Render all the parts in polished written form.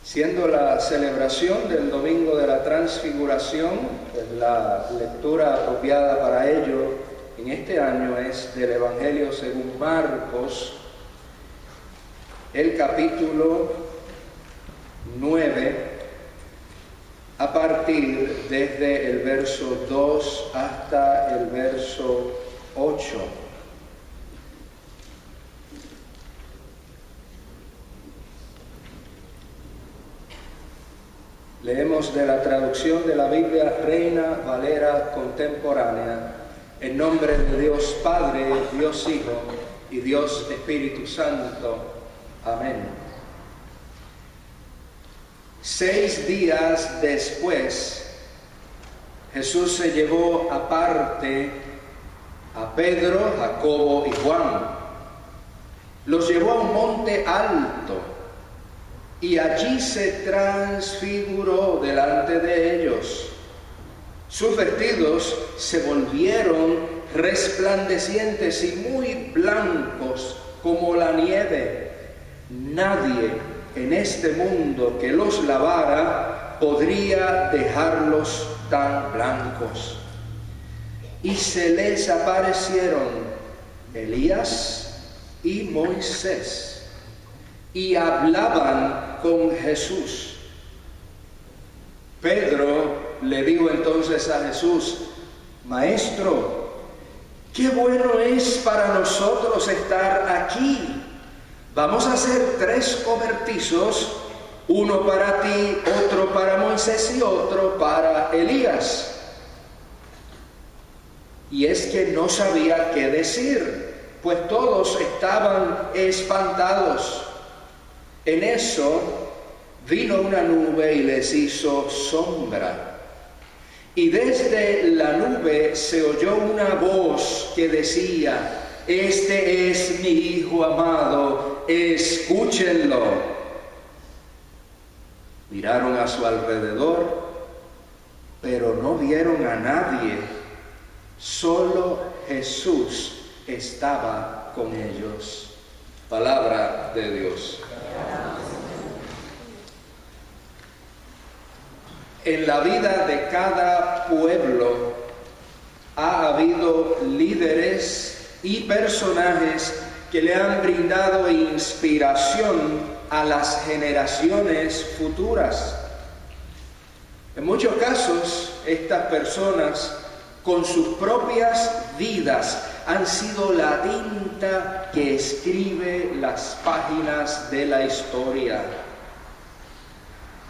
Siendo la celebración del Domingo de la Transfiguración, pues la lectura apropiada para ello en este año es del Evangelio según Marcos, el capítulo 9, a partir desde el verso 2 hasta el verso 8. Leemos de la traducción de la Biblia Reina Valera contemporánea, en nombre de Dios Padre, Dios Hijo y Dios Espíritu Santo. Amén. 6 días después, Jesús se llevó aparte a Pedro, Jacobo y Juan. Los llevó a un monte alto y allí se transfiguró delante de ellos. Sus vestidos se volvieron resplandecientes y muy blancos como la nieve. Nadie en este mundo que los lavara podría dejarlos tan blancos. Y se les aparecieron Elías y Moisés, y hablaban con Jesús. Pedro le dijo entonces a Jesús: Maestro, qué bueno es para nosotros estar aquí. Vamos a hacer 3 cobertizos, uno para ti, otro para Moisés y otro para Elías. Y es que no sabía qué decir, pues todos estaban espantados. En eso vino una nube y les hizo sombra. Y desde la nube se oyó una voz que decía: Este es mi Hijo amado, escúchenlo. Miraron a su alrededor, pero no vieron a nadie. Solo Jesús estaba con ellos. Palabra de Dios. En la vida de cada pueblo ha habido líderes y personajes que le han brindado inspiración a las generaciones futuras. En muchos casos, estas personas, con sus propias vidas, han sido la tinta que escribe las páginas de la historia.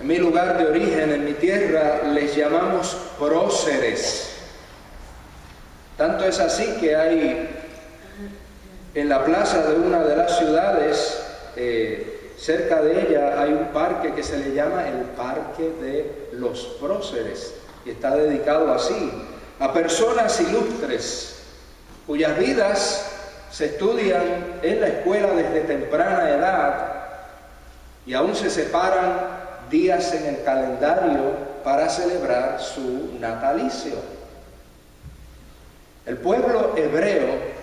En mi lugar de origen, en mi tierra, les llamamos próceres. Tanto es así que hay en la plaza de una de las ciudades, cerca de ella, hay un parque que se le llama el Parque de los Próceres, y está dedicado así a personas ilustres cuyas vidas se estudian en la escuela desde temprana edad y aún se separan días en el calendario para celebrar su natalicio. El pueblo hebreo,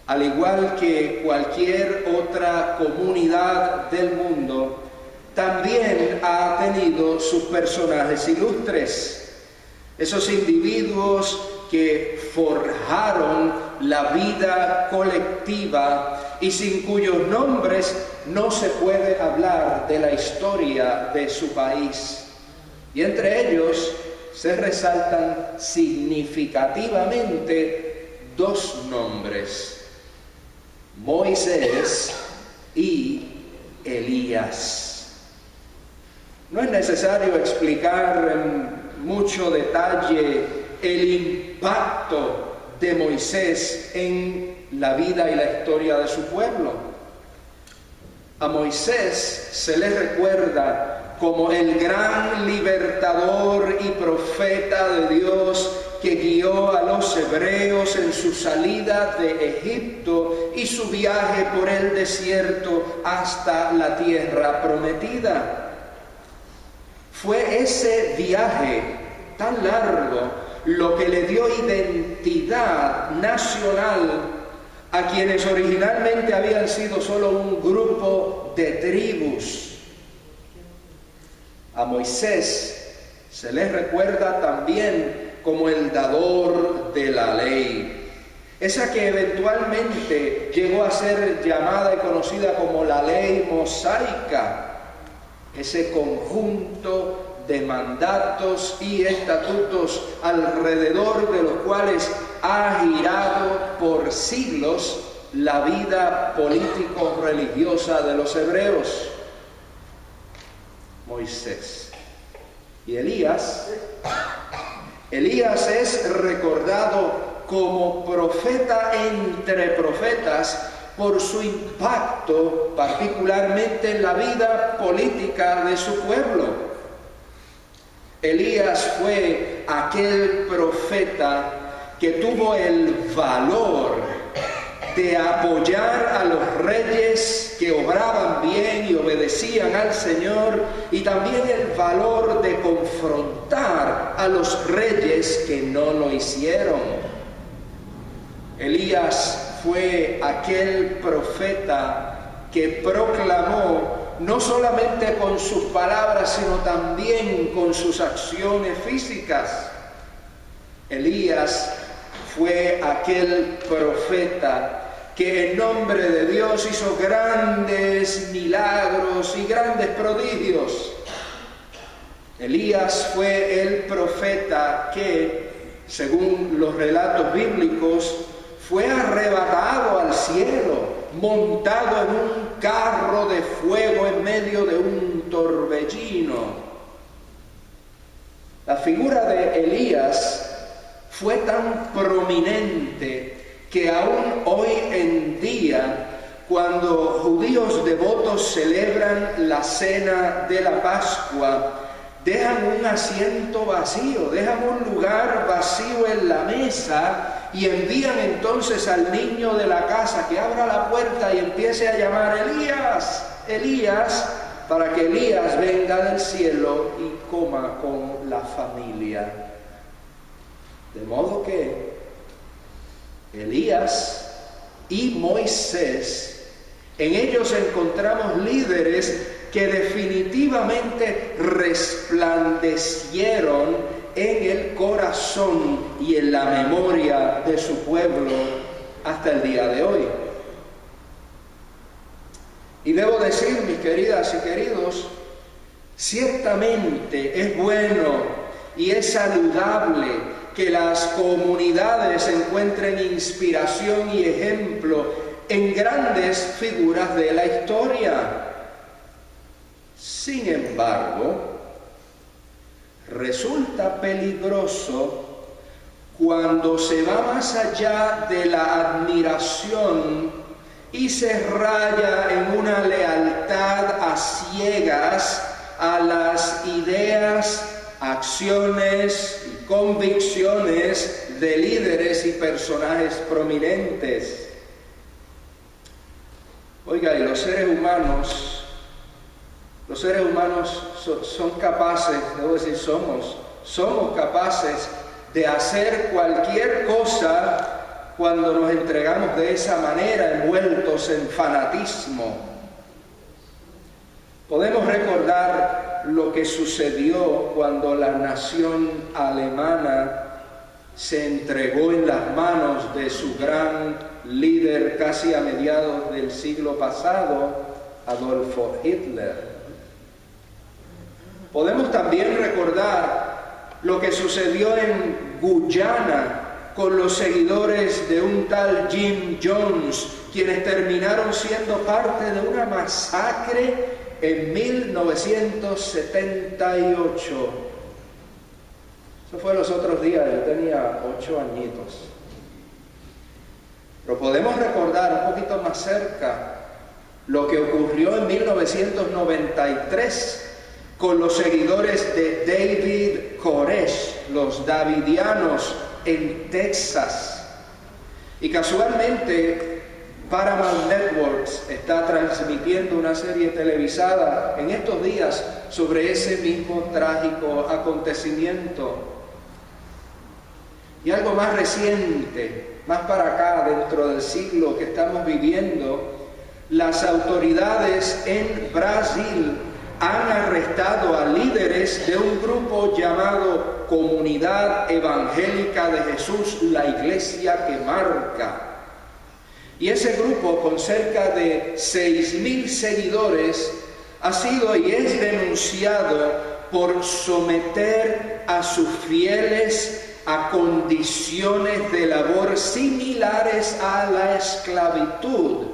al igual que cualquier otra comunidad del mundo, también ha tenido sus personajes ilustres, esos individuos que forjaron la vida colectiva y sin cuyos nombres no se puede hablar de la historia de su país. Y entre ellos se resaltan significativamente 2 nombres: Moisés y Elías. No es necesario explicar en mucho detalle el impacto de Moisés en la vida y la historia de su pueblo. A Moisés se le recuerda como el gran libertador y profeta de Dios que guió a los hebreos en su salida de Egipto y su viaje por el desierto hasta la tierra prometida. Fue ese viaje tan largo lo que le dio identidad nacional a quienes originalmente habían sido solo un grupo de tribus. Moisés se le recuerda también como el dador de la ley, esa que eventualmente llegó a ser llamada y conocida como la ley mosaica, ese conjunto de mandatos y estatutos alrededor de los cuales ha girado por siglos la vida político-religiosa de los hebreos. Moisés y Elías es recordado como profeta entre profetas por su impacto particularmente en la vida política de su pueblo. Elías fue aquel profeta que tuvo el valor de apoyar a los reyes que obraban bien y obedecían al Señor, y también el valor de confrontar a los reyes que no lo hicieron. Elías fue aquel profeta que proclamó, no solamente con sus palabras, sino también con sus acciones físicas. Elías fue aquel profeta que en nombre de Dios hizo grandes milagros y grandes prodigios. Elías fue el profeta que, según los relatos bíblicos, fue arrebatado al cielo, montado en un carro de fuego en medio de un torbellino. La figura de Elías fue tan prominente que aún hoy en día, cuando judíos devotos celebran la cena de la Pascua, dejan un asiento vacío, dejan un lugar vacío en la mesa y envían entonces al niño de la casa que abra la puerta y empiece a llamar: Elías, Elías, para que Elías venga del cielo y coma con la familia. De modo que Elías y Moisés, en ellos encontramos líderes que definitivamente resplandecieron en el corazón y en la memoria de su pueblo hasta el día de hoy. Y debo decir, mis queridas y queridos, ciertamente es bueno y es saludable que las comunidades encuentren inspiración y ejemplo en grandes figuras de la historia. Sin embargo, resulta peligroso cuando se va más allá de la admiración y se raya en una lealtad a ciegas a las ideas, acciones y convicciones de líderes y personajes prominentes. Oiga, y los seres humanos son capaces, debo decir somos capaces de hacer cualquier cosa cuando nos entregamos de esa manera, envueltos en fanatismo. Podemos recordar lo que sucedió cuando la nación alemana se entregó en las manos de su gran líder casi a mediados del siglo pasado, Adolfo Hitler. Podemos también recordar lo que sucedió en Guyana con los seguidores de un tal Jim Jones, quienes terminaron siendo parte de una masacre en 1978. Eso fue los otros días, yo tenía 8 añitos. Pero podemos recordar un poquito más cerca lo que ocurrió en 1993 con los seguidores de David Koresh, los davidianos, en Texas. Y casualmente Paramount Networks está transmitiendo una serie televisada en estos días sobre ese mismo trágico acontecimiento. Y algo más reciente, más para acá, dentro del siglo que estamos viviendo, las autoridades en Brasil han arrestado a líderes de un grupo llamado Comunidad Evangélica de Jesús, la Iglesia que Marca. Y ese grupo, con cerca de 6.000 seguidores, ha sido y es denunciado por someter a sus fieles a condiciones de labor similares a la esclavitud,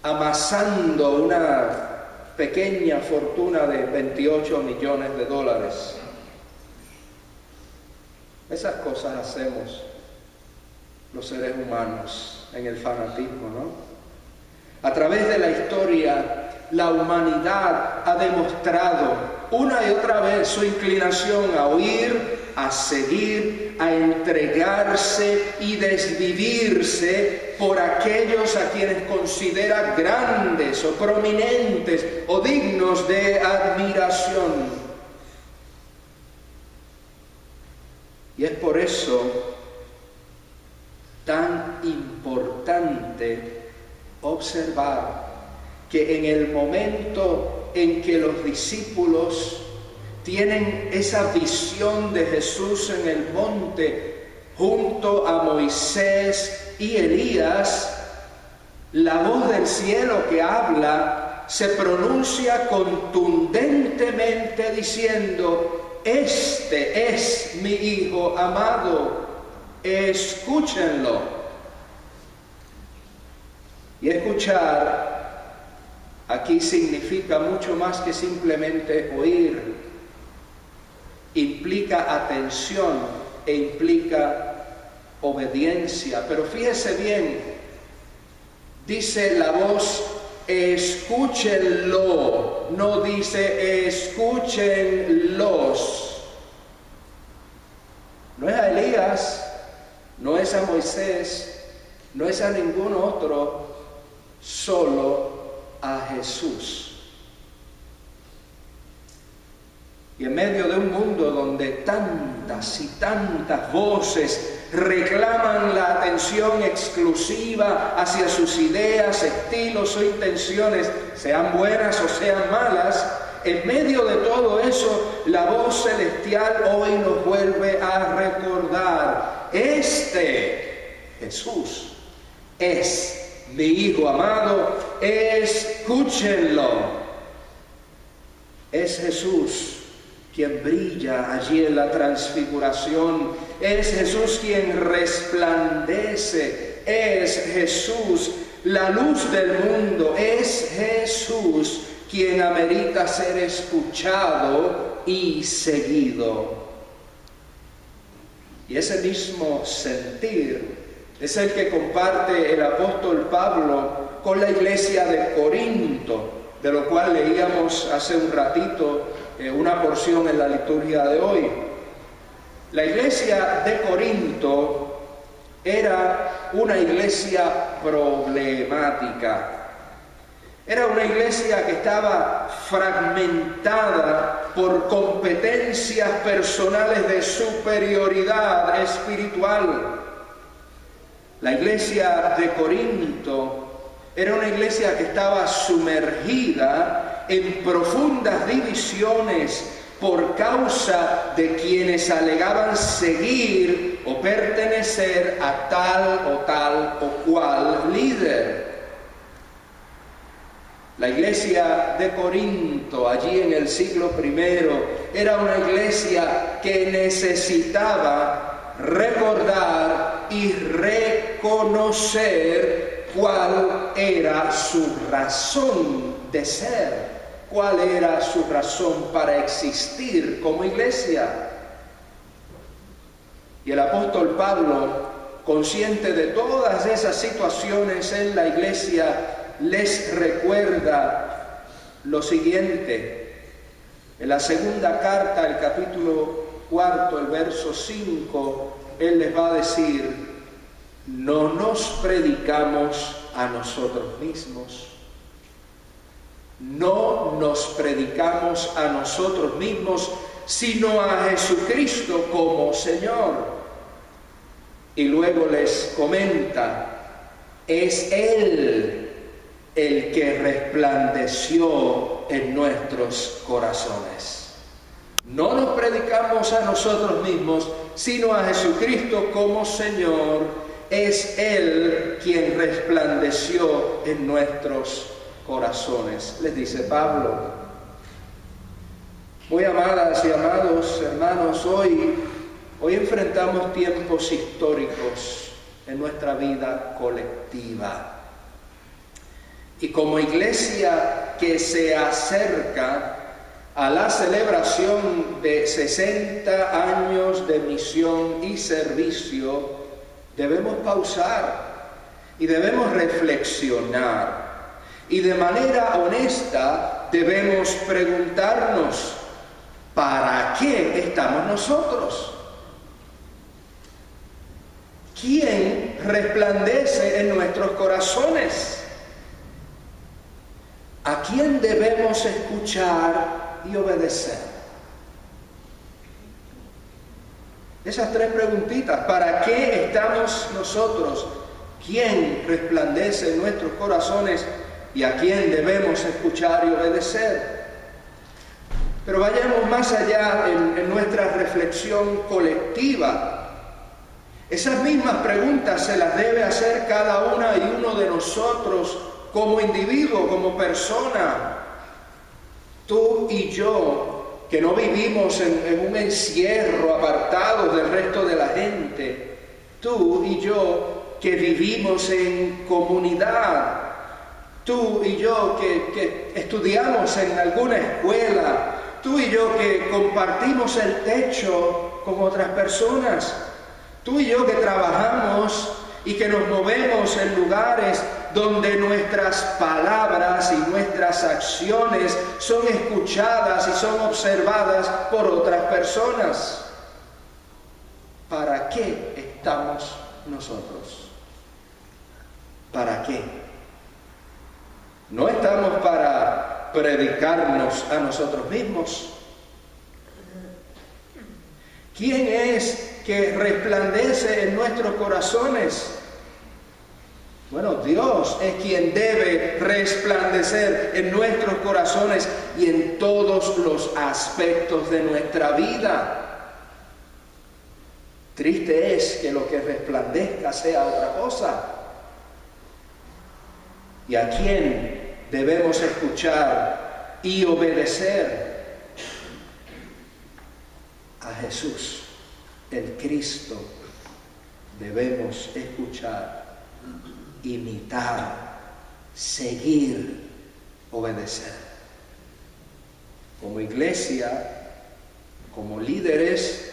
amasando una pequeña fortuna de 28 millones de dólares. Esas cosas hacemos los seres humanos en el fanatismo, ¿no? A través de la historia, la humanidad ha demostrado una y otra vez su inclinación a huir, a seguir, a entregarse y desvivirse por aquellos a quienes considera grandes o prominentes o dignos de admiración. Y es por eso tan importante observar que en el momento en que los discípulos tienen esa visión de Jesús en el monte junto a Moisés y Elías, la voz del cielo que habla se pronuncia contundentemente diciendo: este es mi Hijo amado, escúchenlo. Y escuchar aquí significa mucho más que simplemente oír. Implica atención e implica obediencia. Pero fíjese bien, dice la voz: escúchenlo, no dice escúchenlos. No es a Elías, no es a Moisés, no es a ningún otro, solo a Jesús. Y en medio de un mundo donde tantas y tantas voces reclaman la atención exclusiva hacia sus ideas, estilos o intenciones, sean buenas o sean malas, en medio de todo eso, la voz celestial hoy nos vuelve a recordar: este Jesús es mi Hijo amado, escúchenlo. Es Jesús quien brilla allí en la transfiguración, es Jesús quien resplandece, es Jesús la luz del mundo, es Jesús quien amerita ser escuchado y seguido. Y ese mismo sentir es el que comparte el apóstol Pablo con la iglesia de Corinto, de lo cual leíamos hace un ratito una porción en la liturgia de hoy. La iglesia de Corinto era una iglesia problemática. Era una iglesia que estaba fragmentada por competencias personales de superioridad espiritual. La iglesia de Corinto era una iglesia que estaba sumergida en profundas divisiones por causa de quienes alegaban seguir o pertenecer a tal o cual líder. La iglesia de Corinto, allí en el siglo I, era una iglesia que necesitaba recordar y reconocer cuál era su razón de ser. ¿Cuál era su razón para existir como iglesia? Y el apóstol Pablo, consciente de todas esas situaciones en la iglesia, les recuerda lo siguiente. En la segunda carta, el capítulo 4, el verso 5, él les va a decir: no nos predicamos a nosotros mismos. No nos predicamos a nosotros mismos, sino a Jesucristo como Señor. Y luego les comenta: es Él el que resplandeció en nuestros corazones. No nos predicamos a nosotros mismos, sino a Jesucristo como Señor. Es Él quien resplandeció en nuestros corazones, les dice Pablo. Muy amadas y amados hermanos, hoy enfrentamos tiempos históricos en nuestra vida colectiva. Y como iglesia que se acerca a la celebración de 60 años de misión y servicio, debemos pausar y debemos reflexionar. Y de manera honesta debemos preguntarnos, ¿para qué estamos nosotros? ¿Quién resplandece en nuestros corazones? ¿A quién debemos escuchar y obedecer? Esas tres preguntitas. ¿Para qué estamos nosotros? ¿Quién resplandece en nuestros corazones? ¿Y a quién debemos escuchar y obedecer? Pero vayamos más allá en nuestra reflexión colectiva. Esas mismas preguntas se las debe hacer cada una y uno de nosotros como individuo, como persona. Tú y yo, que no vivimos en un encierro apartados del resto de la gente. Tú y yo, que vivimos en comunidad. Tú y yo, que estudiamos en alguna escuela. Tú y yo, que compartimos el techo con otras personas. Tú y yo, que trabajamos y que nos movemos en lugares donde nuestras palabras y nuestras acciones son escuchadas y son observadas por otras personas. ¿Para qué estamos nosotros? ¿Para qué? No estamos para predicarnos a nosotros mismos. ¿Quién es que resplandece en nuestros corazones? Bueno, Dios es quien debe resplandecer en nuestros corazones y en todos los aspectos de nuestra vida. Triste es que lo que resplandezca sea otra cosa. ¿Y a quién debemos escuchar y obedecer? A Jesús, el Cristo, debemos escuchar, imitar, seguir, obedecer. Como iglesia, como líderes,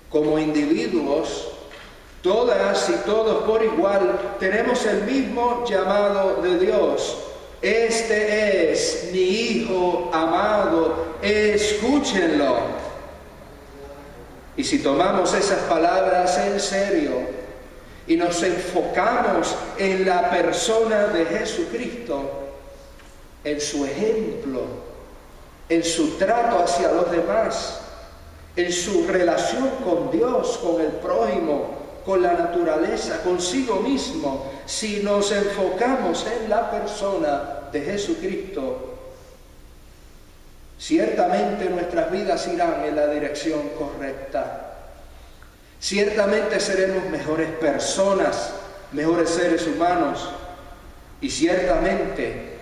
como individuos, todas y todos por igual tenemos el mismo llamado de Dios. Este es mi Hijo amado, escúchenlo. Y si tomamos esas palabras en serio y nos enfocamos en la persona de Jesucristo, en su ejemplo, en su trato hacia los demás, en su relación con Dios, con el prójimo, con la naturaleza, consigo mismo, si nos enfocamos en la persona de Jesucristo, ciertamente nuestras vidas irán en la dirección correcta. Ciertamente seremos mejores personas, mejores seres humanos, y ciertamente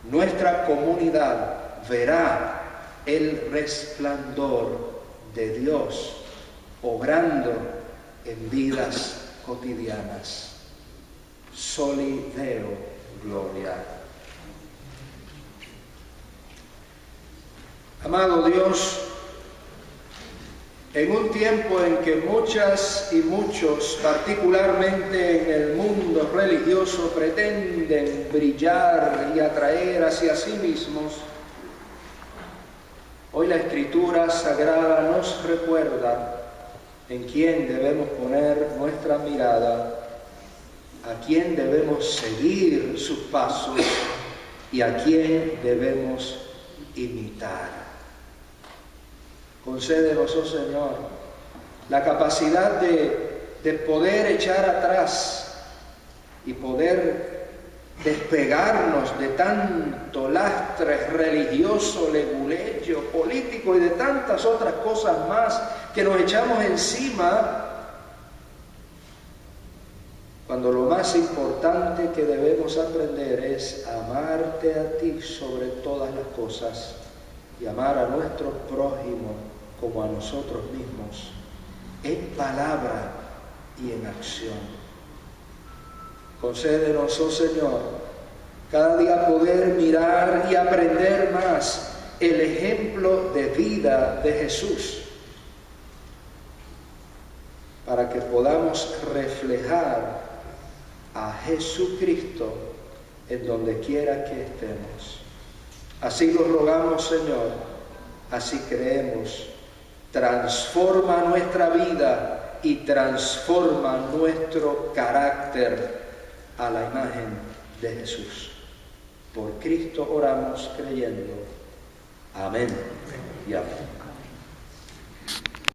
nuestra comunidad verá el resplandor de Dios obrando en vidas cotidianas. Soli Deo Gloria. Amado Dios, en un tiempo en que muchas y muchos, particularmente en el mundo religioso, pretenden brillar y atraer hacia sí mismos, hoy la Escritura Sagrada nos recuerda en quién debemos poner nuestra mirada, a quién debemos seguir sus pasos y a quién debemos imitar. Concédenos, oh Señor, la capacidad de poder echar atrás y poder despegarnos de tanto lastre religioso, leguleyo, político y de tantas otras cosas más que nos echamos encima, cuando lo más importante que debemos aprender es amarte a ti sobre todas las cosas y amar a nuestro prójimo como a nosotros mismos, en palabra y en acción. Concédenos, oh Señor, cada día poder mirar y aprender más el ejemplo de vida de Jesús, para que podamos reflejar a Jesucristo en donde quiera que estemos. Así lo rogamos, Señor, así creemos. Transforma nuestra vida y transforma nuestro carácter a la imagen de Jesús. Por Cristo oramos creyendo. Amén y amén.